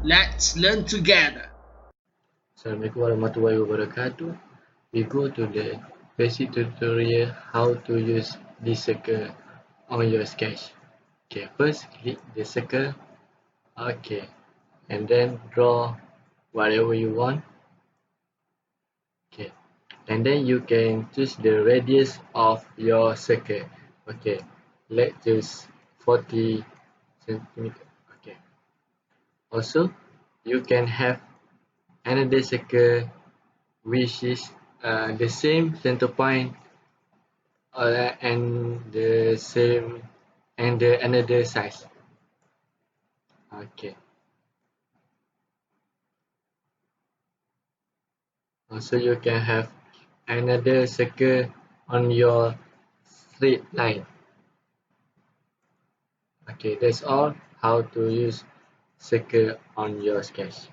Let's learn together. Assalamualaikum warahmatullahi wabarakatuh. We go to the basic tutorial how to use this circle on your sketch. Okay, first click the circle. Okay, and then draw whatever you want. Okay, and then you can choose the radius of your circle. Okay, let's choose 40 centimeter. Okay, also you can have another circle which is the same center point and the same and the another size. Okay, also you can have another circle on your straight line. Okay, that's all how to use circle on your sketch.